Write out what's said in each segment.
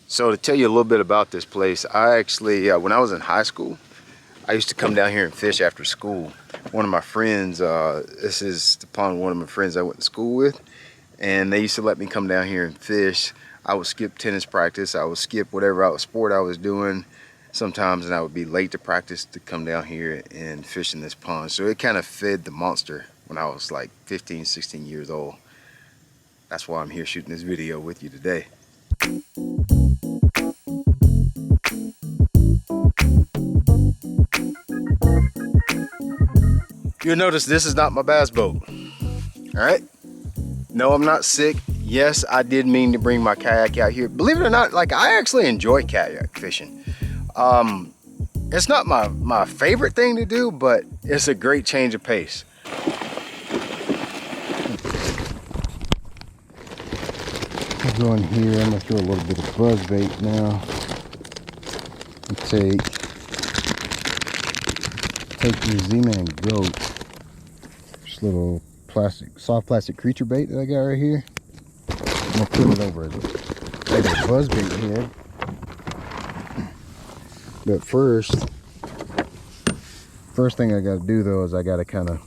So to tell you a little bit about this place, I actually, when I was in high school, I used to come down here and fish after school. One of my friends, this is the pond one of my friends I went to school with, and they used to let me come down here and fish. I would skip tennis practice, I would skip whatever sport I was doing sometimes, and I would be late to practice to come down here and fish in this pond. So it kind of fed the monster when I was like 15, 16 years old. That's why I'm here shooting this video with you today. You'll notice this is not my bass boat. All right? No, I'm not sick. Yes, I did mean to bring my kayak out here. Believe it or not, like, I actually enjoy kayak fishing. It's not my favorite thing to do, but it's a great change of pace. I'll go in here. I'm gonna throw a little bit of buzzbait now. And take your Zman Goat. This little soft plastic creature bait that I got right here. I'm gonna put it over a buzzbait head. But first thing I gotta do though is I gotta kind of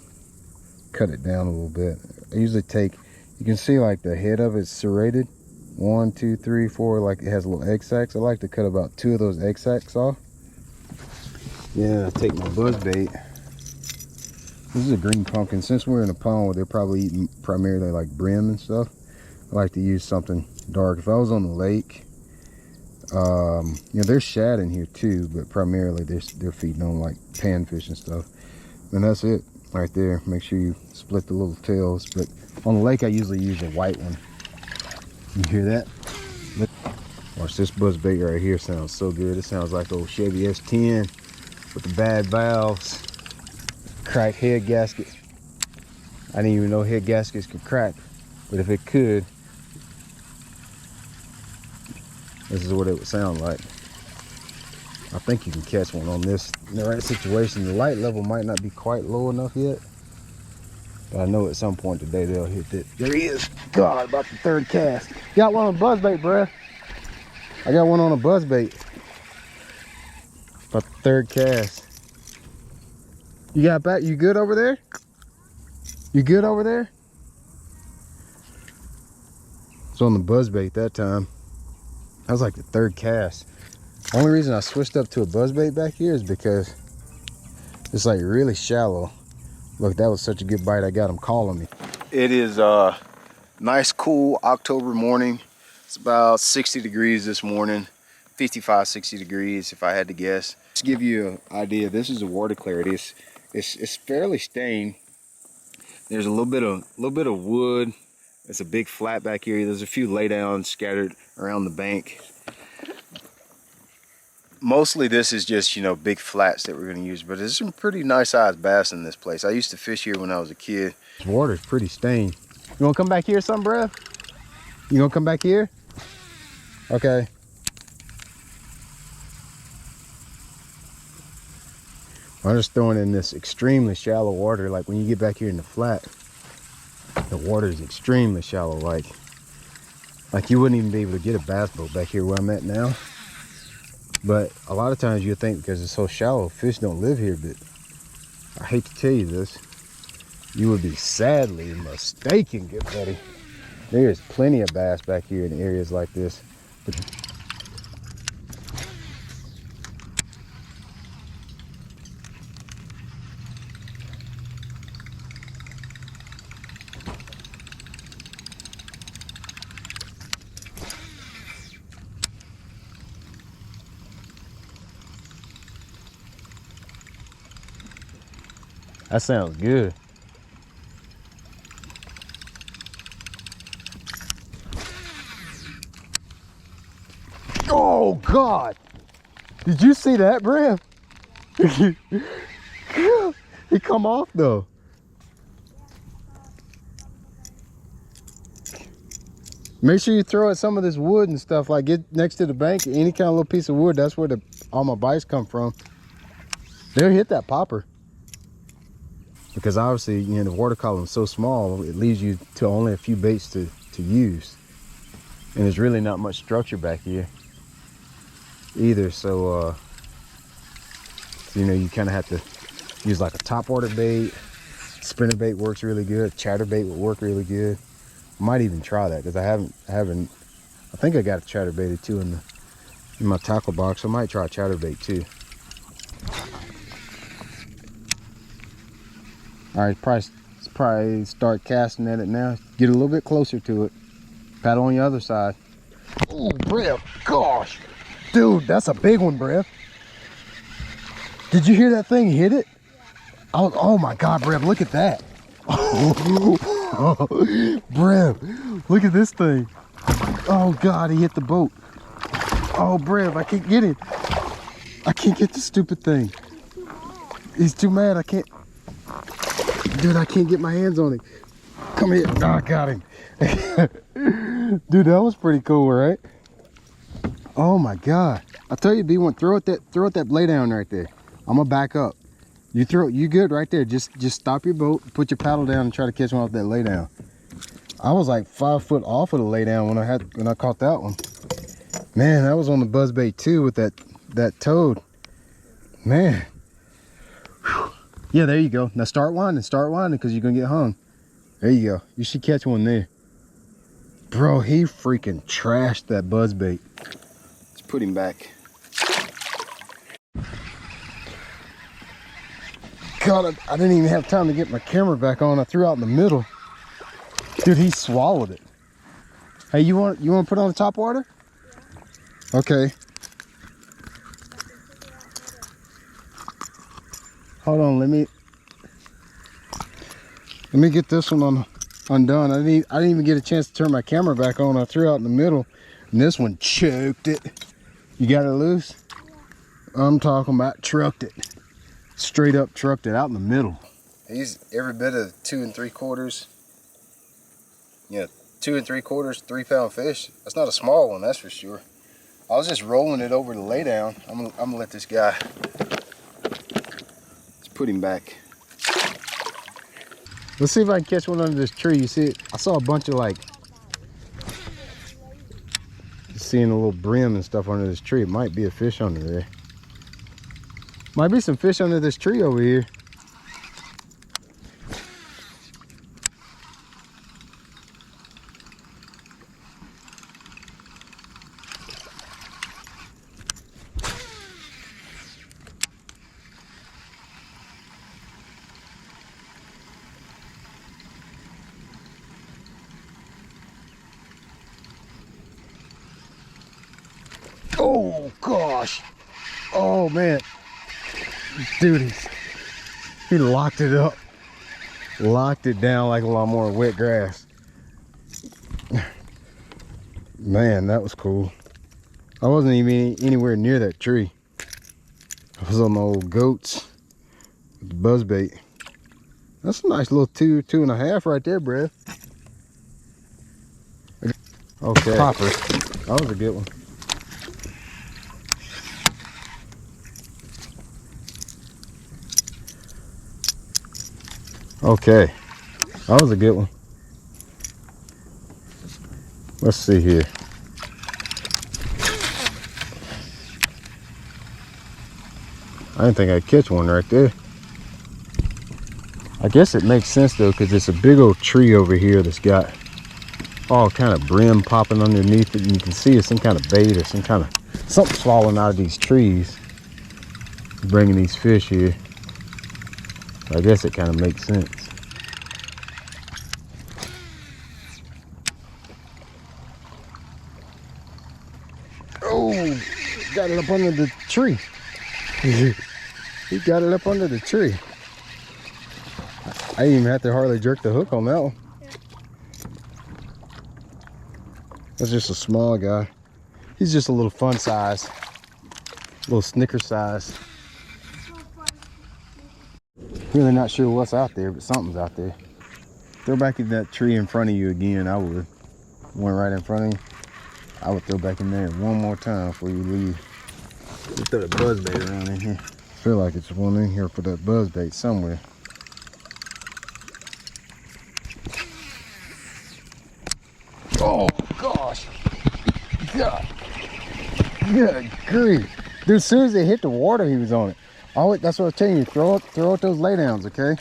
cut it down a little bit. I usually take, you can see like the head of it's serrated. 1, 2, 3, 4, like it has little egg sacs. I like to cut about 2 of those egg sacs off. Yeah, I take my buzzbait. This is a green pumpkin. Since we're in a pond where they're probably eating primarily like brim and stuff, I like to use something dark. If I was on the lake, you know, there's shad in here too, but primarily they're feeding on like panfish and stuff. And that's it right there. Make sure you split the little tails. But on the lake, I usually use a white one. You hear that? Watch this buzzbait right here. Sounds so good. It sounds like old Chevy S10 with the bad valves, cracked head gaskets. I didn't even know head gaskets could crack, but if it could, this is what it would sound like. I think you can catch one on this in the right situation. The light level might not be quite low enough yet, but I know at some point today they'll hit it. There he is. God, about the 3rd cast. Got one on buzzbait, bruh. I got one on a buzzbait. About the 3rd cast. You got back? You good over there? You good over there? It's on the buzzbait that time. That was like the 3rd cast. The only reason I switched up to a buzzbait back here is because it's like really shallow. Look, that was such a good bite. I got him calling me. It is a nice, cool October morning. It's about 60 degrees this morning. 55, 60 degrees if I had to guess. To give you an idea, this is the water clarity. It's fairly stained. There's a little bit of wood. It's a big flat back here. There's a few laydowns scattered around the bank. Mostly this is just, you know, big flats that we're going to use, but there's some pretty nice sized bass in this place. I used to fish here when I was a kid. This water's pretty stained. You want to come back here some, bruh? You gonna come back here? Okay. I'm just throwing in this extremely shallow water. Like when you get back here in the flat, the water is extremely shallow. Like you wouldn't even be able to get a bass boat back here where I'm at now. But a lot of times you think because it's so shallow, fish don't live here. But I hate to tell you this, you would be sadly mistaken, good buddy. There is plenty of bass back here in areas like this. That sounds good. Oh God! Did you see that, Bram? He come off though. Make sure you throw at some of this wood and stuff. Like get next to the bank, any kind of little piece of wood. That's where all my bites come from. They'll hit that popper. Because obviously, you know, the water column is so small, it leaves you to only a few baits to use. And there's really not much structure back here. either. So, you know, you kind of have to use like a topwater bait. Spinner bait works really good. Chatterbait would work really good. Might even try that because I think I got a chatterbait too in my tackle box. I might try chatterbait too. All right, probably start casting at it now. Get a little bit closer to it. Paddle on the other side. Oh, Brev, gosh. Dude, that's a big one, Brev. Did you hear that thing hit it? Oh my God, Brev, look at that. Brev, look at this thing. Oh God, he hit the boat. Oh, Brev, I can't get it. I can't get the stupid thing. He's too mad, I can't. Dude, I can't get my hands on it. Come here. Oh, I got him. Dude, that was pretty cool, right? Oh my God. I tell you, B1, throw it that lay down right there. I'm gonna back up. You good right there. Just stop your boat, put your paddle down and try to catch one off that lay down. I was like 5 foot off of the lay down when I caught that one. Man, that was on the buzzbait too with that toad. Man. Whew. Yeah, there you go. Now start winding because you're gonna get hung. There you go. You should catch one there. Bro, he freaking trashed that buzzbait. Let's put him back. God, I didn't even have time to get my camera back on. I threw out in the middle. Dude, he swallowed it. Hey, you want to put on the top water? Okay. Hold on, let me get this one undone. I didn't even get a chance to turn my camera back on. I threw out in the middle, and this one choked it. You got it loose? I'm talking about trucked it. Straight up trucked it out in the middle. He's every bit of 2 3/4. Yeah, 2 3/4, 3 pound fish. That's not a small one, that's for sure. I was just rolling it over the lay down. I'm gonna let this guy. Let's put him back. Let's see if I can catch one under this tree. You see it? I saw a bunch of like, seeing a little brim and stuff under this tree. It might be a fish under there. Might be some fish under this tree over here. Oh gosh. Oh man. Dude, he locked it up. Locked it down like a lot more wet grass. Man, that was cool. I wasn't even anywhere near that tree. I was on the old goats with the buzzbait. That's a nice little 2.5 right there, Brad. Okay. Popper. That was a good one. Okay, that was a good one. Let's see here. I didn't think I'd catch one right there. I guess it makes sense though, because it's a big old tree over here that's got all kind of brim popping underneath it, and you can see it's some kind of bait or something's falling out of these trees, bringing these fish here. I guess it kind of makes sense. Oh, got it up under the tree. He got it up under the tree. I didn't even have to hardly jerk the hook on that one. That's just a small guy. He's just a little fun size, little Snicker size. Really not sure what's out there, but something's out there. Throw back in that tree in front of you again. I would. One right in front of you. I would throw back in there one more time before you leave. We'll throw the buzzbait around in here. I feel like it's one in here for that buzzbait somewhere. Oh gosh. God. Good grief. Dude, as soon as it hit the water, he was on it. Always, that's what I was telling you. Throw it those laydowns, okay?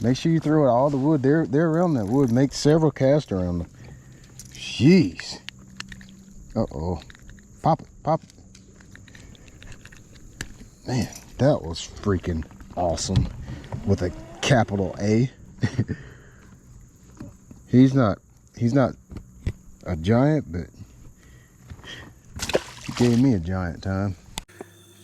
Make sure you throw it all the wood. They're around that wood. Make several casts around them. Jeez. Uh-oh. Pop it, pop it. Man, that was freaking awesome. With a capital A. He's not a giant, but he gave me a giant time.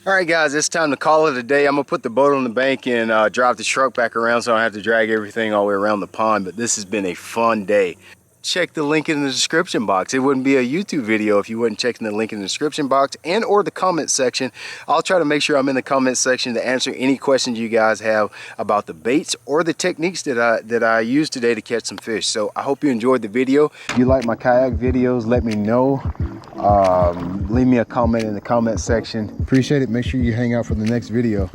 All right, guys, it's time to call it a day. I'm gonna put the boat on the bank and drive the truck back around so I don't have to drag everything all the way around the pond, but this has been a fun day. Check the link in the description box. It wouldn't be a YouTube video if you wasn't checking the link in the description box and or the comment section. I'll try to make sure I'm in the comment section to answer any questions you guys have about the baits or the techniques that I used today to catch some fish. So I hope you enjoyed the video. If you like my kayak videos, let me know. Leave me a comment in the comment section. Appreciate it. Make sure you hang out for the next video.